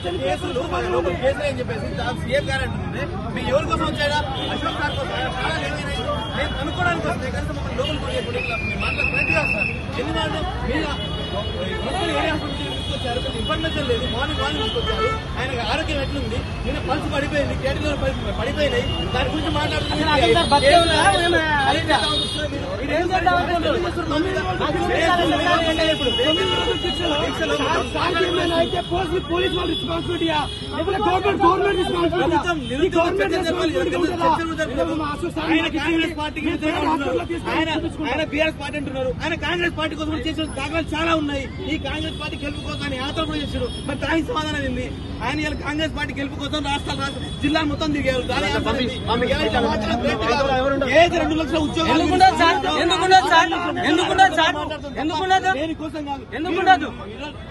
కేసులు అని చెప్పేసి సీఎం గారు అంటుంటే మీరు ఎవరి కోసం వచ్చారా? అశోక్ సార్ కోసం. నేను కనుక్కోవడానికి వస్తే కనుక లోకల్ మీరు మాట్లాడే ప్రతి కాదు సార్. ఎన్ని మాటలు మీరు తీసుకొచ్చారు, ఇన్ఫర్మేషన్ లేదు. మార్నింగ్ తీసుకొచ్చారు. ఆయన ఆరోగ్యం ఎట్లుంది, నిన్న పల్స్ పడిపోయింది, కేటగిరీ పడిపోయినాయి. దాని గురించి ఆయన బీఆర్ఎస్ పార్టీ అంటున్నారు. ఆయన కాంగ్రెస్ పార్టీ కోసం చేసిన దాఖలాలు చాలా ఉన్నాయి. ఈ కాంగ్రెస్ పార్టీ గెలుపు కోసం ఆయన యాత్ర కూడా చేశారు. మరి దానికి సమాధానం ఏంది? ఆయన ఇలా కాంగ్రెస్ పార్టీ గెలుపు కోసం రాష్ట్రాలు జిల్లాలు మొత్తం తిరిగారు. 2 లక్షల ఉద్యోగాలు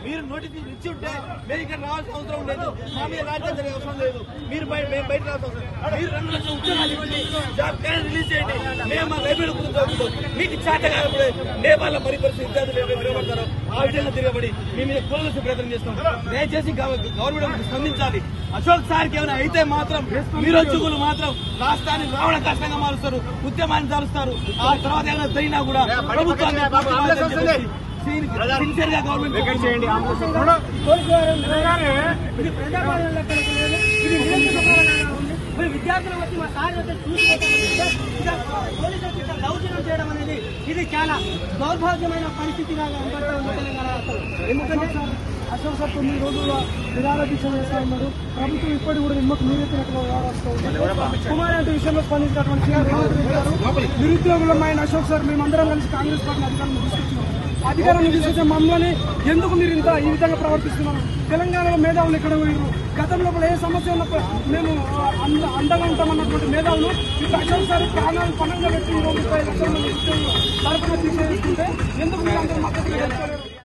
మీరు నోటీస్ ఇచ్చి ఉంటే మీరు ఇక్కడ రావాల్సిన అవసరం లేదు. మా మీద రాజ్యం జరిగే అవసరం లేదు. మీరు బయట రావాల్సిన అవసరం. మీరు 2 లక్షల ఉద్యోగాలు ఇవ్వండి, జాబ్ క్యాలెండర్ రిలీజ్ చేయండి. మేము మా లైబ్రరీ గురించి మీకు చేత కాకపోతే నేపాల పరిపరిస్థితి విద్యార్థులు నిలబడతారు. ఆ విధంగా తిరగబడి మీ మీద కూలదోసే ప్రయత్నం చేస్తాం. దయచేసి గవర్నమెంట్ స్పందించాలి. అశోక్ సార్కి ఏమైనా అయితే మాత్రం నిరుద్యోగులు మాత్రం రాష్ట్రాన్ని రావడం కష్టంగా మారుస్తారు, ఉద్యమాన్ని తరుస్తారు. ఆ తర్వాత ఏమైనా జరిగినా కూడా ప్రభుత్వాన్ని సిన్సియర్ గా గవర్నమెంట్ చేయండి. విద్యార్థులు వచ్చి మా సార్ దౌర్జన్యం చేయడం అనేది ఇది చాలా దౌర్భాగ్యమైన పరిస్థితిగా కనబడతా ఉంది తెలంగాణ. ఎందుకంటే సార్ అశోక్ సార్ 9 రోజుల నిరాహార దీక్ష చేస్తా ఉన్నారు. ప్రభుత్వం ఇప్పటికి కూడా నిమ్మకు నీరెత్తినట్టుగా వ్యవహరిస్తూ ఉంది. కుమార్ విషయంలో స్పందించినటువంటి నిరుద్యోగులమైన అశోక్ సార్ మేమందరం కలిసి కాంగ్రెస్ పార్టీ అధికారాన్ని తీసుకొచ్చే మమ్మల్ని ఎందుకు మీరు ఈ విధంగా ప్రవర్తిస్తున్నారు? తెలంగాణలో మేధావులు ఎక్కడ పోయారు? గతంలో ఏ సమస్య ఉన్నప్పుడు మేము అండగా ఉంటామన్నటువంటి మేధావులు ఇప్పుడు అశోక్ సార్ ప్రాణాలు పణంగా పెట్టి 30 లక్షల మంది ఉద్యోగులు తరఫున తీసేసుకుంటే ఎందుకు మీరు అందరూ మద్దతు